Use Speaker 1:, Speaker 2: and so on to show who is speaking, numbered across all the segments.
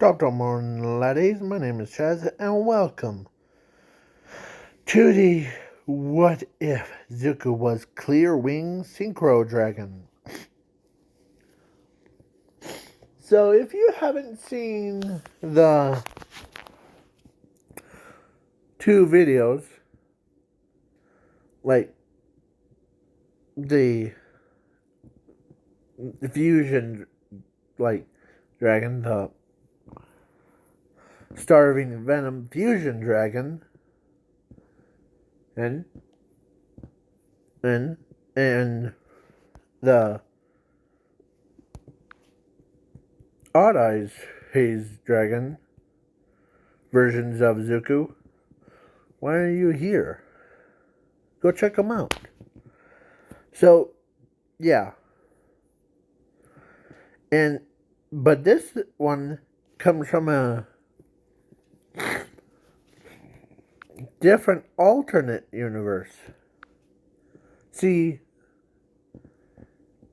Speaker 1: Dr. Morning, laddies. My name is Chaz, and welcome to the What If Zuko Was Clear Wing Synchro Dragon. So, if you haven't seen the two videos, like the fusion, dragon, the starving venom fusion dragon, and the odd eyes haze dragon versions of Zuko, why are you here? Go check them out. So, yeah. But this one comes from a different alternate universe. See,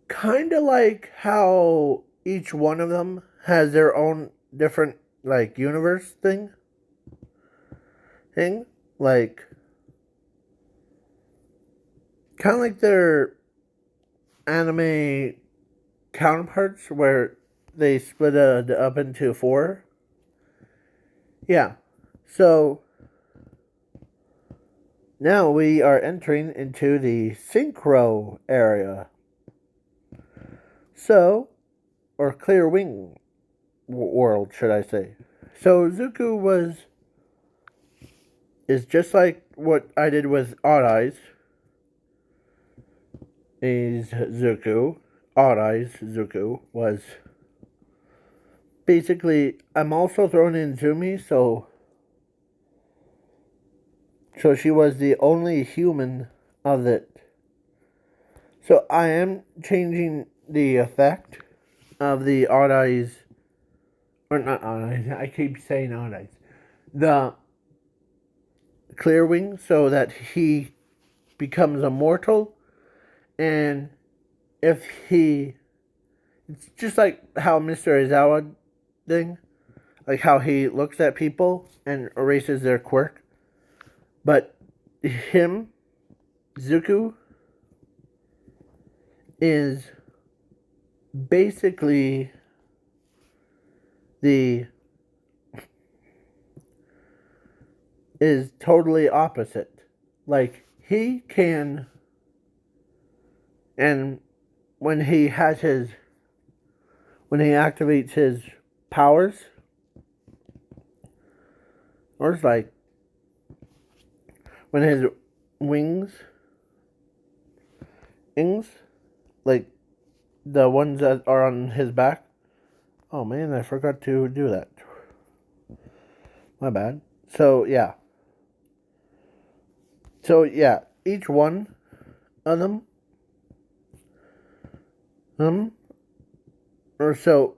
Speaker 1: kind of like how each one of them has their own different, universe thing. Like, kind of like their anime counterparts where they split it up into four. Yeah. So, now we are entering into the synchro area. So, or clear wing world, should I say. So, Zuko is just like what I did with Odd Eyes. Odd Eyes Zuko was basically, I'm also throwing in Zumi, so she was the only human of it. So I am changing the effect of the Odd Eyes, or not Odd Eyes, I keep saying Odd Eyes, the Clear Wing, so that he becomes immortal, and if he, it's just like how Mr. Aizawa thing, like how he looks at people and erases their quirk, but him, Zuko, is basically is totally opposite. Like, he can, and when he activates his powers, or it's like when his wings, like the ones that are on his back. Oh man, I forgot to do that. My bad. So yeah, each one of them, or so,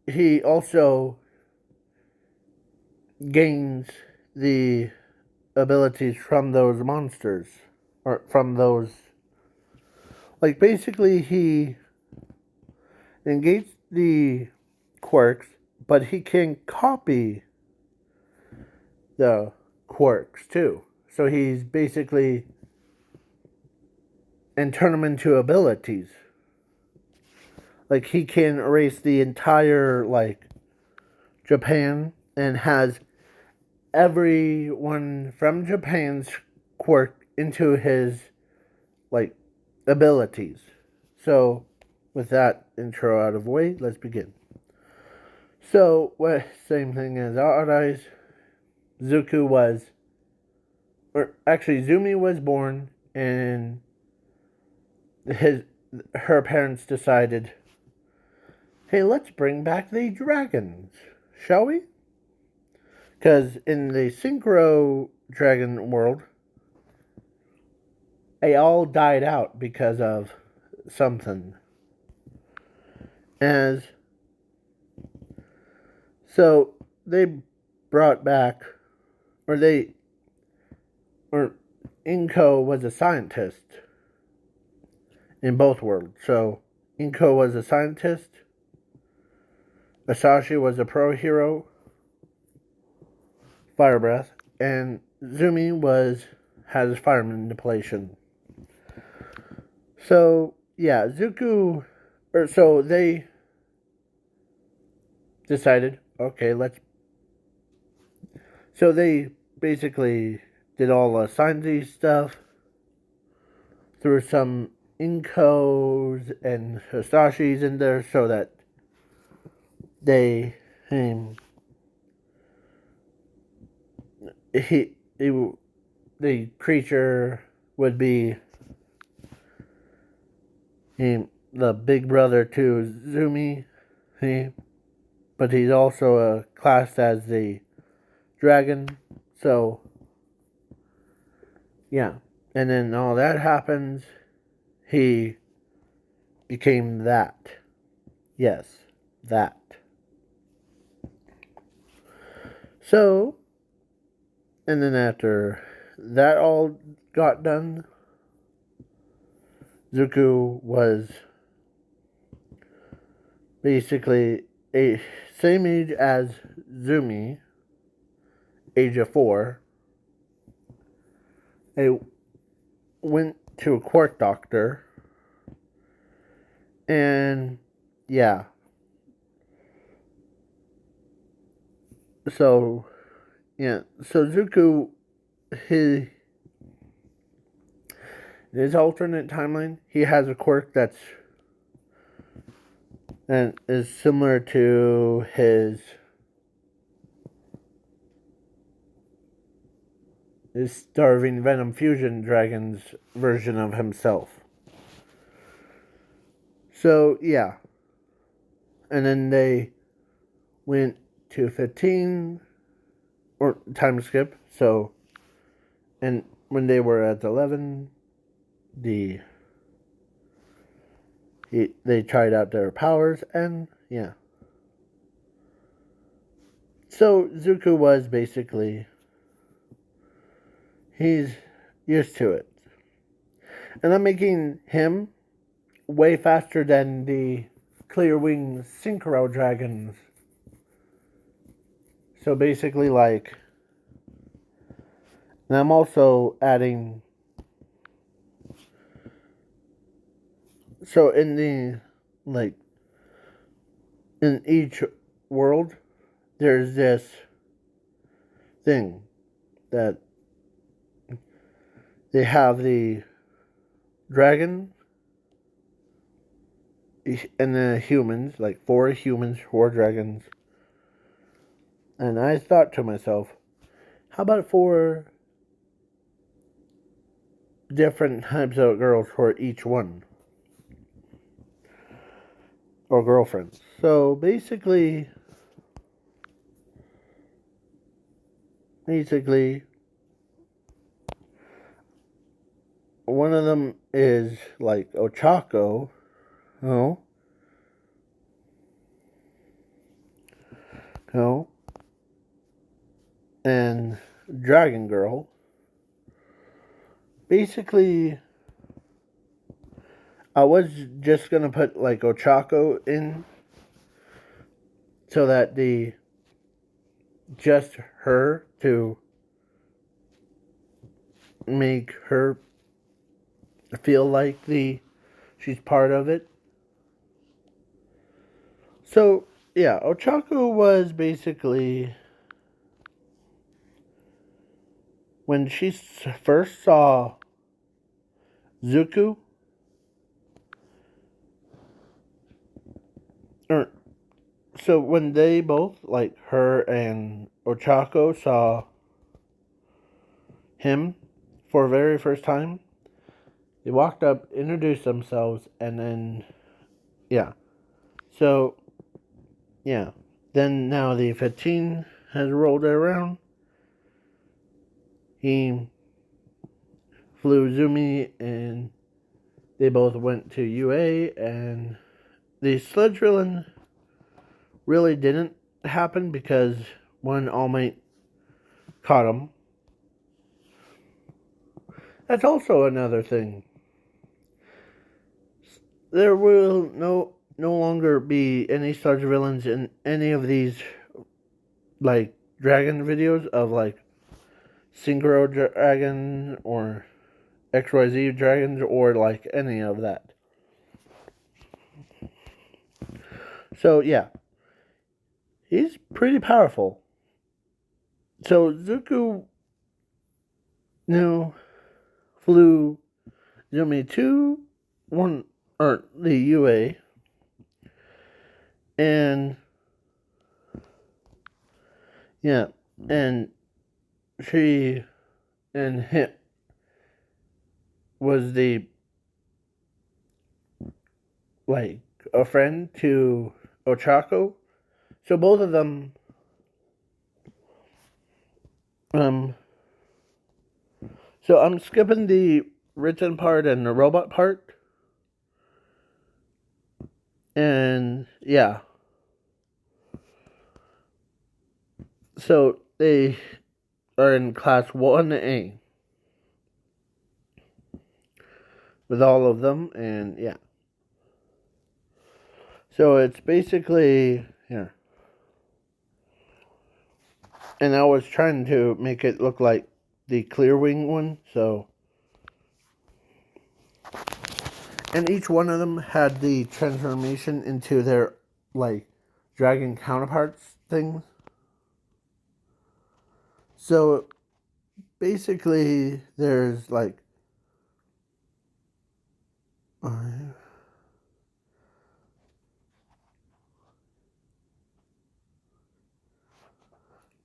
Speaker 1: he also gains the abilities from those monsters, or from those, like, basically he negates the quirks, but he can copy the quirks too. So he's basically, and turn them into abilities. Like, he can erase the entire, Japan, and has everyone from Japan's quirk into his, abilities. So, with that intro out of the way, let's begin. So, same thing as Odd Eyes. Zuko was, or actually, Zumi was born, and her parents decided, hey, let's bring back the dragons, shall we? Because in the synchro dragon world, they all died out because of something. So they brought back, or Inko was a scientist in both worlds. So Inko was a scientist, Asashi was a pro hero, fire breath, and Zumi has fire manipulation. So yeah, so they decided, okay, so they basically did all the sciencey stuff threw some Inkos and Hisashis in there so that they he the creature would be the big brother to Zumi, but he's also classed as the dragon. So yeah, and then all that happens, he became that. Yes, that. So, and then after that all got done, Zuko was basically a same age as Zumi, age of 4. They went to a court doctor, and yeah. So Zuko, his alternate timeline, he has a quirk and is similar to his starving venom fusion dragon's version of himself. So yeah, and then they went to 15 or time skip. So, and when they were at 11, they tried out their powers, and yeah. So Zuko was basically, he's used to it, and I'm making him way faster than the clear wing synchro dragons. So basically, like, and I'm also adding. So in the like in each world, there's this thing that they have the dragon and the humans, like 4 humans, 4 dragons. And I thought to myself, how about 4 different types of girls for each one? Or girlfriends. So basically, one of them is like Ochako. No. No. And Dragon Girl. Basically, I was just gonna put like Ochako in so that just her to make her feel like she's part of it. So yeah, Ochako was basically when she first saw Zuko, or so when they both, like her and Ochako, saw him for the very first time, they walked up, introduced themselves, and then yeah. So yeah. Then now the 15 has rolled around. He flew Zumi and they both went to UA, and the sled drilling really didn't happen because one All Might caught him. That's also another thing. There will no no longer be any such villains in any of these, like, dragon videos of, like, synchro dragon or XYZ dragons or, like, any of that. So, yeah. He's pretty powerful. So, Zuko flew Zumi to the UA, and yeah, and she and him was like a friend to Ochako. So both of them, so I'm skipping the written part and the robot part, and yeah. So they are in class 1A with all of them, and yeah. So it's basically here. And I was trying to make it look like the clear wing one, so. And each one of them had the transformation into their, like, dragon counterparts things. So basically, there's like.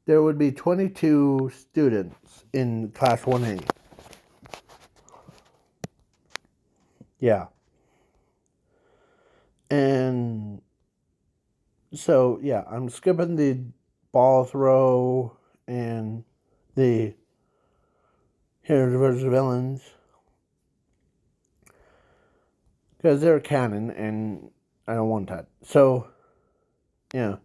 Speaker 1: There would be 22 students in class 1A. Yeah. And so, yeah, I'm skipping the ball throw and the heroes versus villains because they're canon and I don't want that. So, yeah.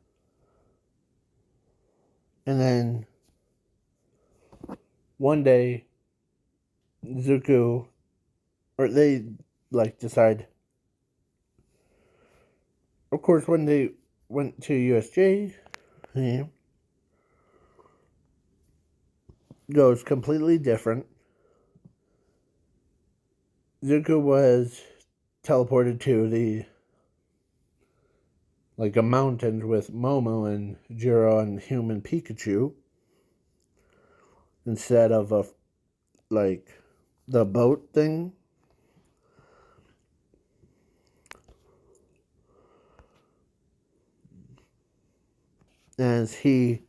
Speaker 1: And then one day, Zuko, or they like decide. Of course, when they went to USJ, it goes completely different. Zuko was teleported to a mountain with Momo and Jiro and human Pikachu instead of the boat thing. As he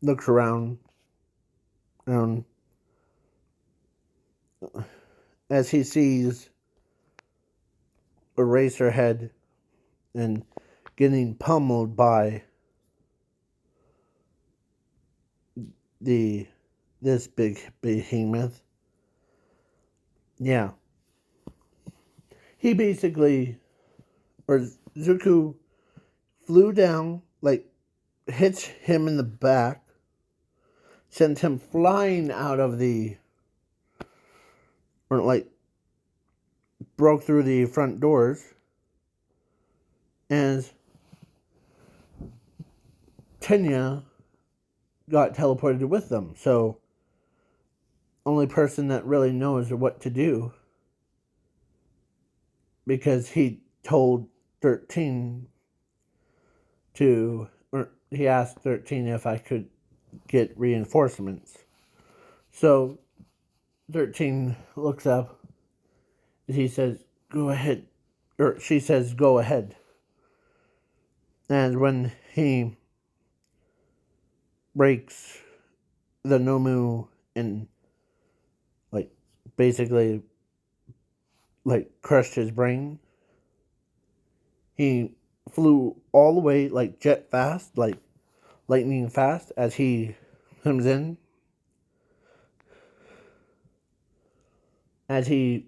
Speaker 1: looks around, as he sees Eraserhead and getting pummeled by this big behemoth. Yeah. He basically, or Zuko flew down, hits him in the back, sent him flying out of broke through the front doors, and Tenya got teleported with them. So, only person that really knows what to do, because he told 13 he asked 13 if I could get reinforcements. So 13 looks up and he says, go ahead. Or she says, go ahead. And when he breaks the Nomu and basically crushed his brain, he flew all the way jet fast, lightning fast as he comes in. As he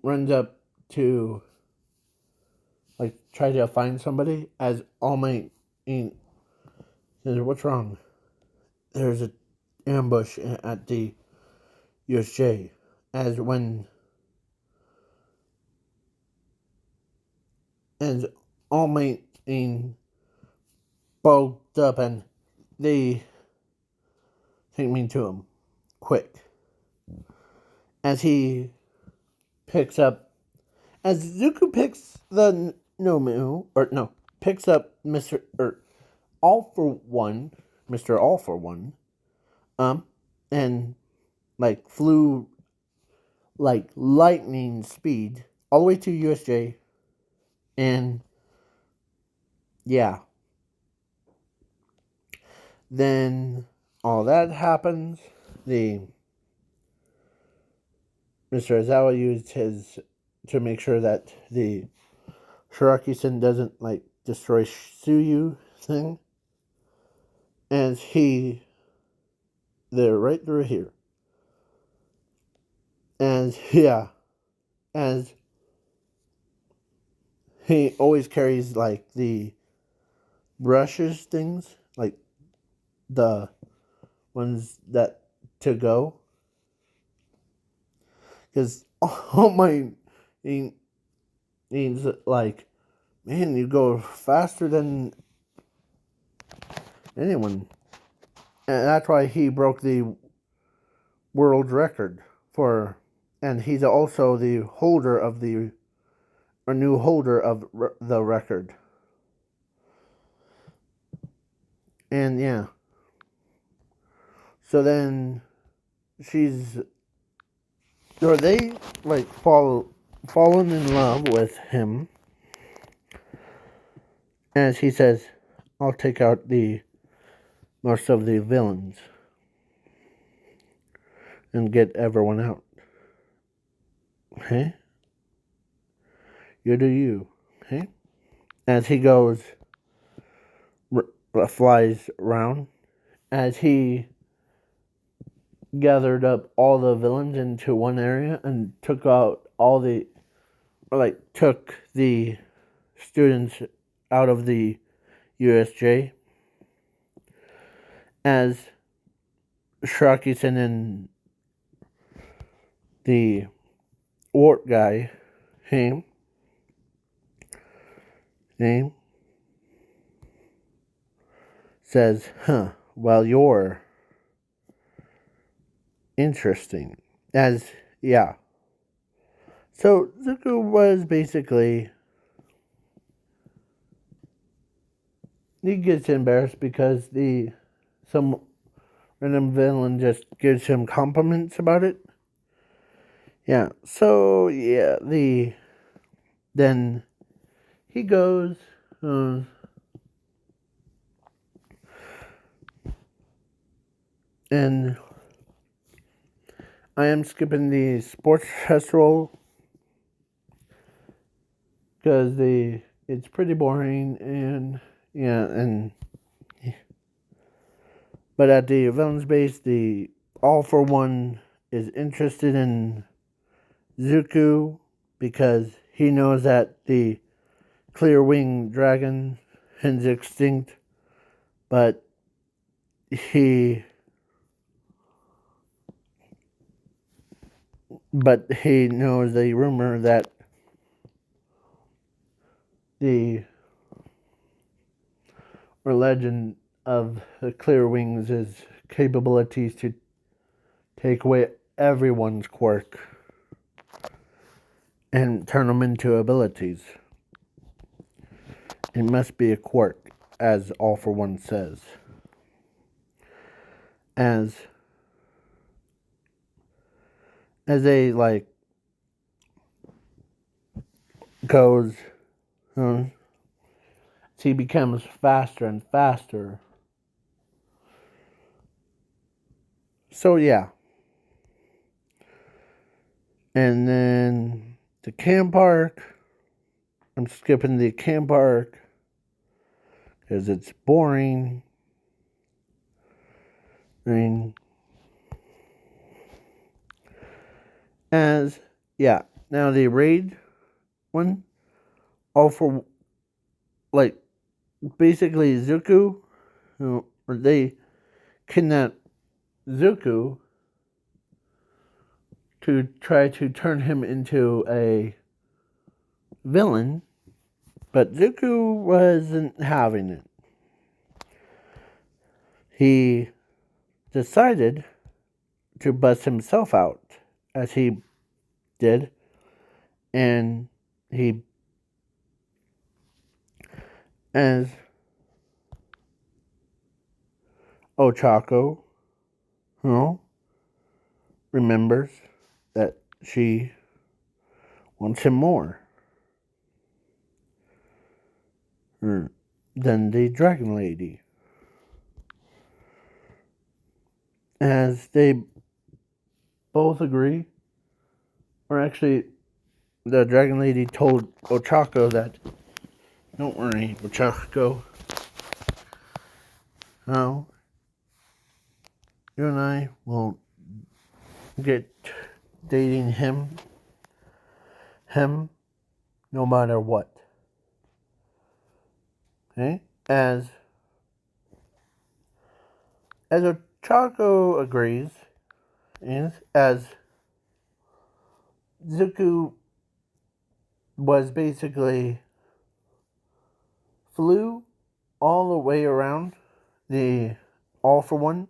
Speaker 1: runs up to try to find somebody, as All Might says, what's wrong? There's an ambush at the USJ. As when All Might being bulked up, and they take me to him quick. As he picks up, as Zuko picks the Nomu, or no, picks up Mr. All for One, Mr. All for One, and like flew like lightning speed all the way to USJ, and yeah, then all that happens. The Mr. Ozawa used his to make sure that the Shiraki-sen doesn't like destroy Suyu thing, and they're right through here. And yeah, as he always carries like the brushes things, like the ones that to go, because all my needs like, man, you go faster than anyone, and that's why he broke the world record for, and he's also the holder of the or new holder of the record. And yeah, so then they like fallen in love with him, as he says, I'll take out the most of the villains and get everyone out. Okay? You do you. Okay? As he goes, flies around, as he gathered up all the villains into one area and took the students out of the USJ, as Shiraki-sen and the Wart guy came, says, well, you're interesting. As, yeah. So, Zuko was basically, he gets embarrassed because some random villain just gives him compliments about it. Yeah, so, yeah, then he goes, and I am skipping the sports festival because it's pretty boring, and yeah, but at the villain's base, the All for One is interested in Zuko because he knows that the clear winged dragon is extinct, but he knows the rumor that the legend of the clear wings is capabilities to take away everyone's quirk and turn them into abilities. It must be a quirk, as All for One says. As they like goes, he becomes faster and faster. So yeah. And then the camp park. I'm skipping the camp park because it's boring. I mean, now the raid one, all for like basically Zuko, or they kidnap Zuko to try to turn him into a villain, But Zuko wasn't having it. He decided to bust himself out, as he did, and he, as Ochako, remembers that she wants him more than the Dragon Lady. As they both agree, or actually, the Dragon Lady told Ochako that, don't worry, Ochako, no, you and I will get dating him no matter what. Okay? As Ochako agrees, is as Zuko was basically flew all the way around the All for One,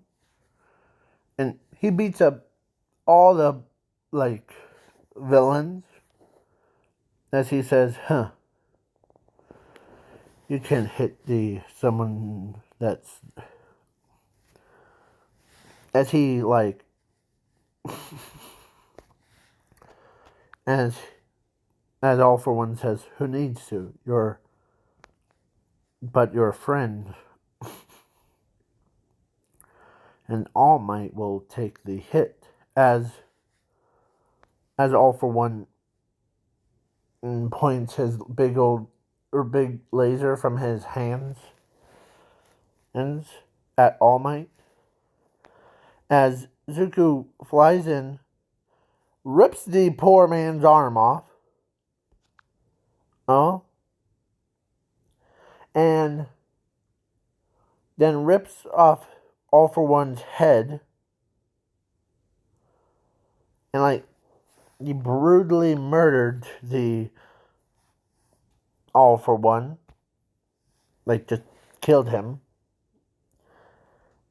Speaker 1: and he beats up all the villains, as he says, you can hit someone that's, as he as All for One says, who needs to? Your friend and All Might will take the hit, as All for One points his big laser from his hands at All Might, as Zuko flies in, rips the poor man's arm off, and then rips off All for One's head, and he brutally murdered the All for One, just killed him.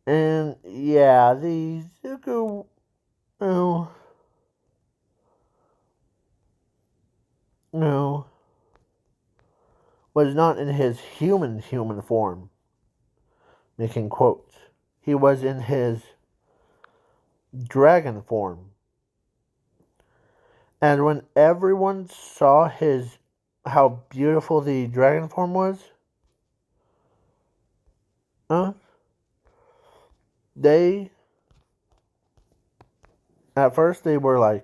Speaker 1: And yeah, the Zuko, was not in his human form, making quotes. He was in his dragon form. And when everyone saw how beautiful the dragon form was, at first they were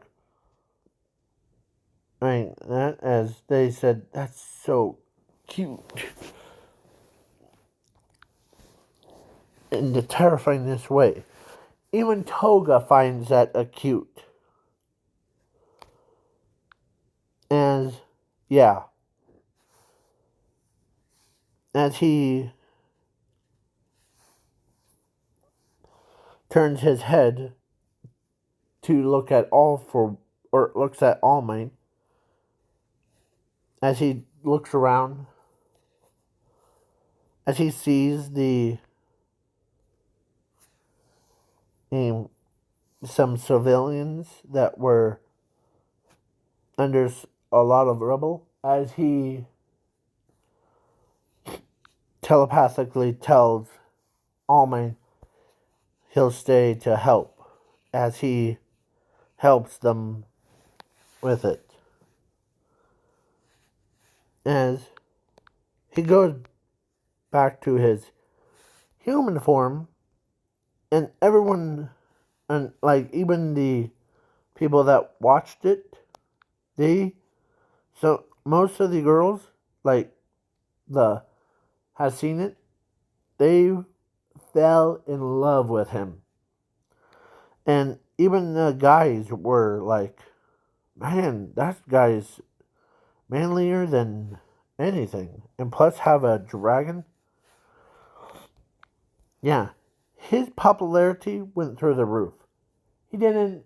Speaker 1: as they said, that's so cute. In the terrifying this way. Even Toga finds that cute. As he turns his head to look at looks at All Might, as he looks around, as he sees some civilians that were under a lot of rubble, as he telepathically tells All Might he'll stay to help, as he helps them with it. As he goes back to his human form, and everyone, and even the people that watched it, so most of the girls has seen it, they fell in love with him. And even the guys were like, man, that guy's manlier than anything. And plus have a dragon. Yeah. His popularity went through the roof. He didn't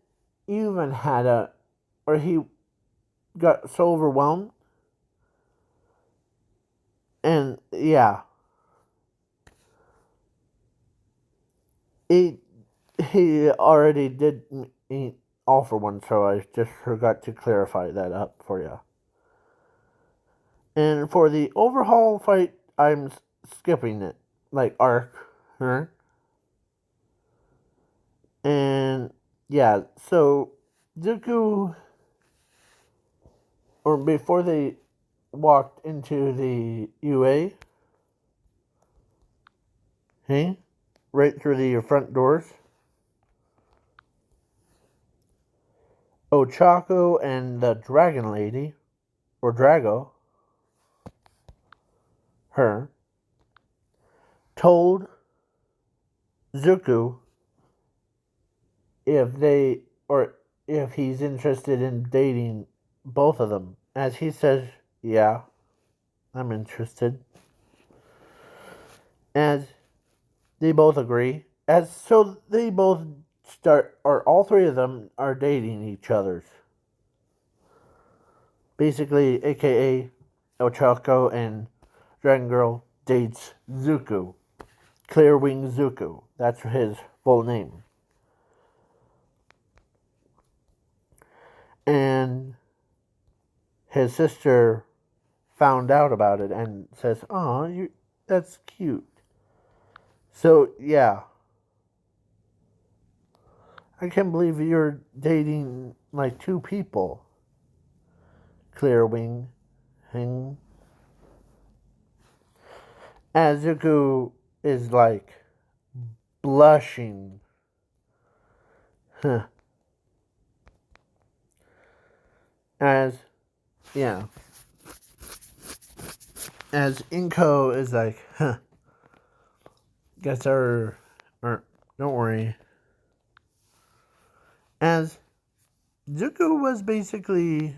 Speaker 1: even he got so overwhelmed And yeah, he already did offer one, so I just forgot to clarify that up for you. And for the overhaul fight, I'm skipping it, like arc, huh? And yeah, so Zuko, or before they walked into the UA, hey, right through the front doors, Ochako and the Dragon Lady, or Drago, her, told Zuko if they, or if he's interested in dating both of them. As he says, yeah, I'm interested. As they both agree. As so they both start, or all three of them are dating each other's. Basically, aka Ochako and Dragon Girl dates Zuko. Clearwing Zuko. That's his full name. And his sister found out about it and says, "Oh, that's cute." So yeah, I can't believe you're dating like two people. Clearwing, and Azuku is like blushing. Huh. As yeah, as Inko is like, huh. Guess or don't worry. As Zuko was basically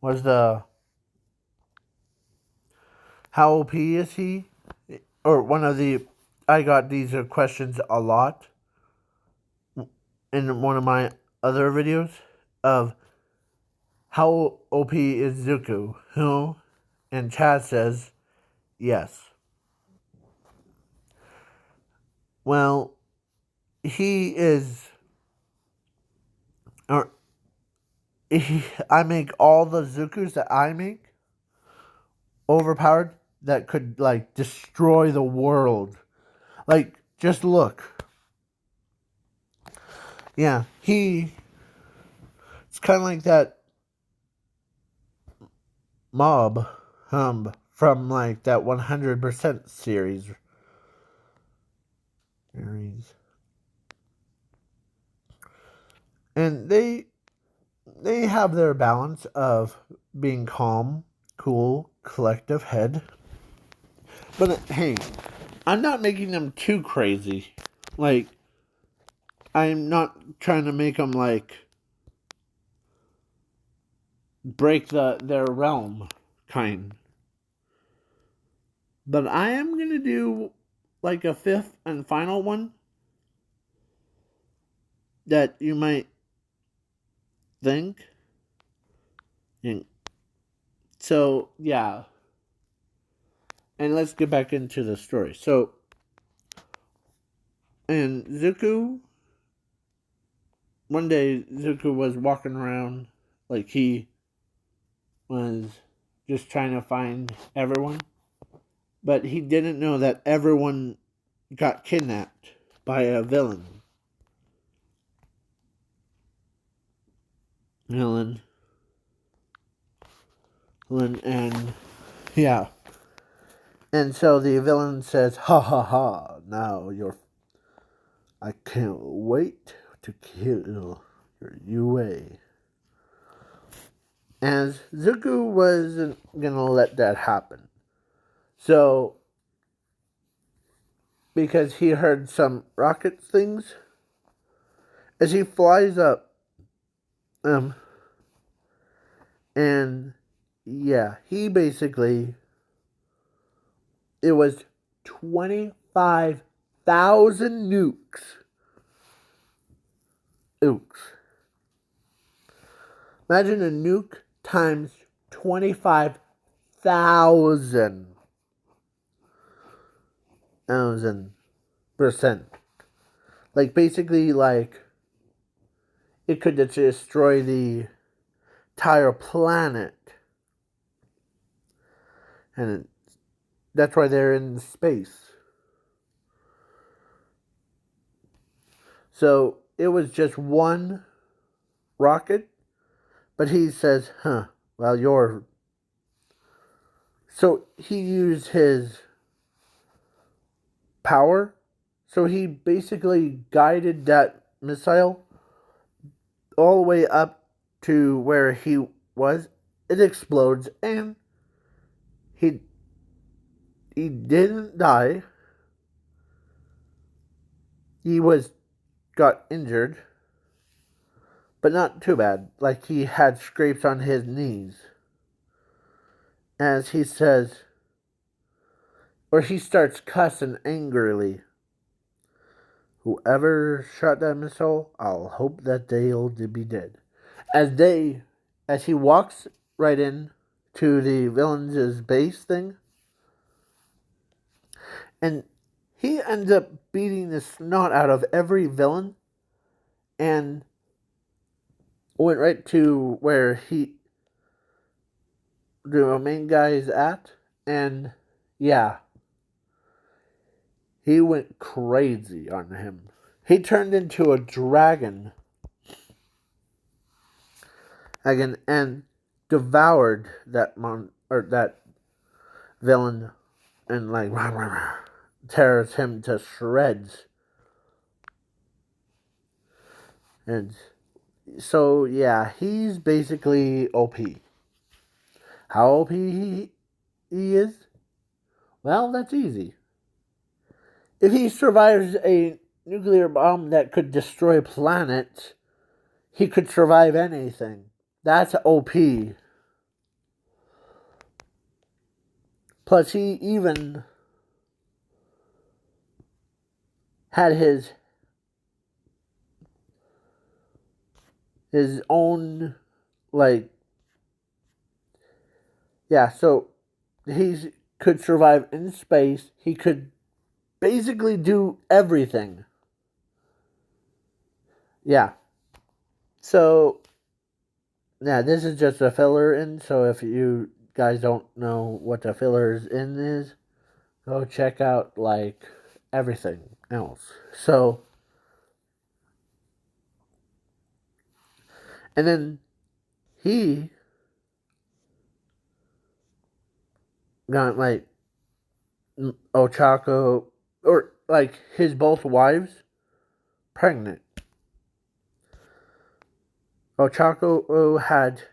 Speaker 1: was the how OP is he? Or one of the I got these questions a lot in one of my other videos of how OP is Zuko? Who? And Chad says yes. Well, he is or I make all the Zukus that I make overpowered that could like destroy the world. Like just look. Yeah, it's kind of like that mob from like that 100% series. And they have their balance of being calm, cool, collective head. But hey, I'm not making them too crazy. Like, I'm not trying to make them like break their realm kind. But I am gonna do like a fifth and final one that you might think. So yeah, and let's get back into the story. So, and Zuko, one day Zuko was walking around like he was just trying to find everyone, but he didn't know that everyone got kidnapped by a villain. Villain. And yeah. And so the villain says, "Ha ha ha, now I can't wait to kill your UA." As Zuko wasn't gonna let that happen. So, because he heard some rocket things, as he flies up, and yeah, he basically, it was 25,000 nukes. Ooks. Imagine a nuke times 25,000%. Like, basically, like, it could destroy the entire planet. And that's why they're in space. So, it was just one rocket. But he says, well, you're... So, he used his power. So, he basically guided that missile all the way up to where he was. It explodes, and he didn't die. He got injured, but not too bad. Like, he had scrapes on his knees. As he says, or he starts cussing angrily. Whoever shot that missile, I'll hope that they'll be dead. As he walks right in to the villain's base thing, and he ends up beating the snot out of every villain, and went right to where the main guy is at, and yeah, he went crazy on him. He turned into a dragon again and devoured that that villain, and like tears him to shreds. And so yeah, he's basically OP. How OP he is? Well, that's easy. If he survives a nuclear bomb that could destroy planets, he could survive anything. That's OP. Plus, he even had his own, like, yeah, so he could survive in space. He could basically do everything. Yeah. So, yeah, this is just a filler in. So if you guys don't know what the fillers in is, go check out, like, everything else. So, and then he got, like, Ochako, or, like, his both wives pregnant. Ochako had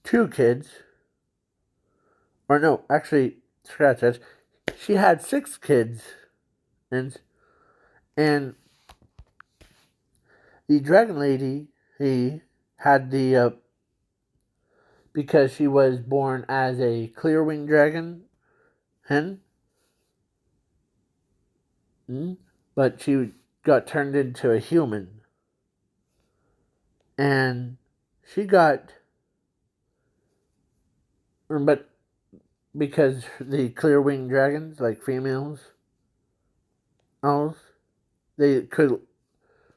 Speaker 1: 2 kids. Or no, actually, scratch that. She had 6 kids. And the dragon lady, he had the, because she was born as a clear winged dragon hen. But she got turned into a human. And she got, but because the clear winged dragons, like females, owls, they could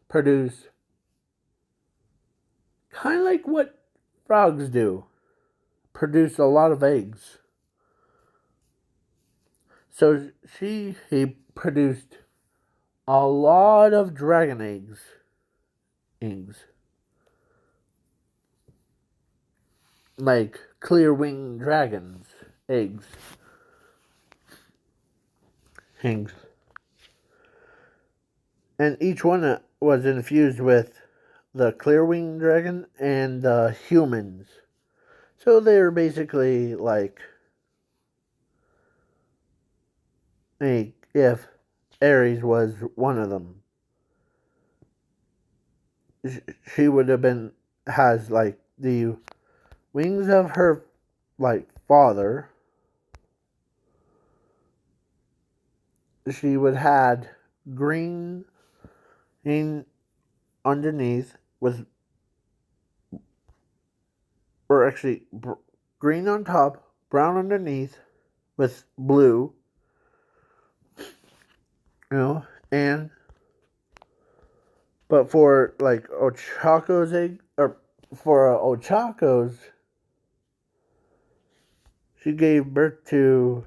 Speaker 1: produce kind of like what frogs do, produce a lot of eggs. So he produced a lot of dragon eggs. Like clear winged dragons. Eggs. And each one was infused with the clear winged dragon and the humans. So they were basically like, if Ares was one of them, she would have has like the wings of her, like, father. She would had green in underneath with or actually green on top, brown underneath, with blue, and but for like Ochako's egg, or for Ochako's, she gave birth to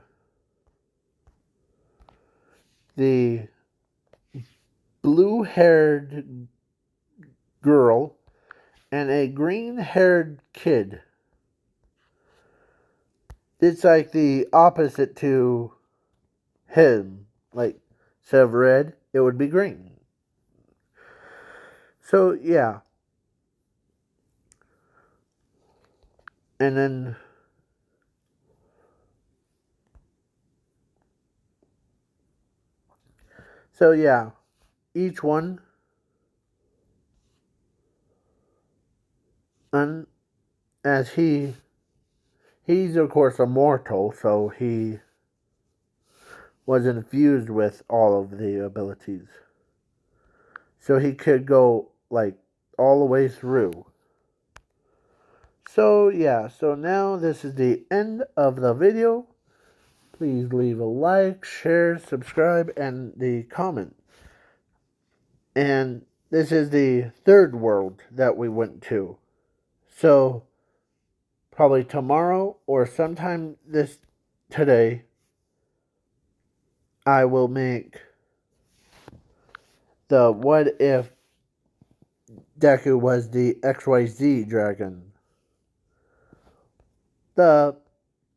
Speaker 1: the blue-haired girl and a green-haired kid. It's like the opposite to him. Like, instead of red, it would be green. So, yeah. And then so yeah, each one, and as he's of course immortal, so he was infused with all of the abilities. So he could go like all the way through. So yeah, so now this is the end of the video. Please leave a like, share, subscribe, and the comment. And this is the third world that we went to. So probably tomorrow or sometime today, I will make the what if Deku was the XYZ dragon. The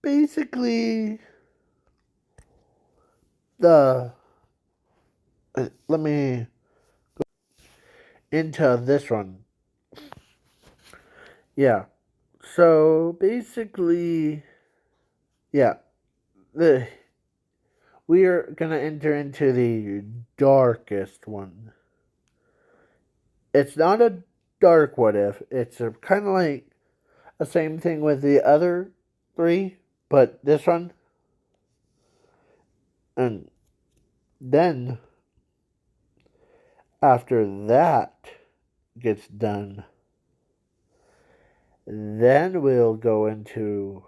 Speaker 1: basically the let me go into this one. Yeah. So basically, yeah, we are gonna enter into the darkest one. It's not a dark what if. It's a kind of like the same thing with the other three, but this one, and then after that gets done, then we'll go into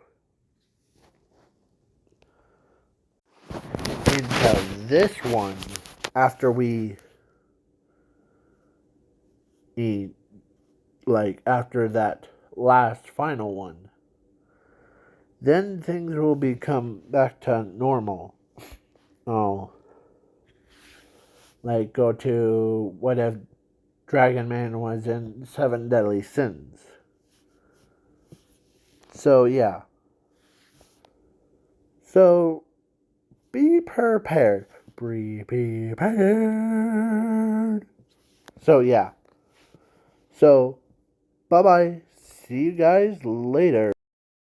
Speaker 1: this one after we eat, like after that last final one. Then things will become back to normal. Oh, like go to what if Dragon Man was in Seven Deadly Sins. So yeah. So be prepared. Be prepared. So yeah. So bye bye. See you guys later.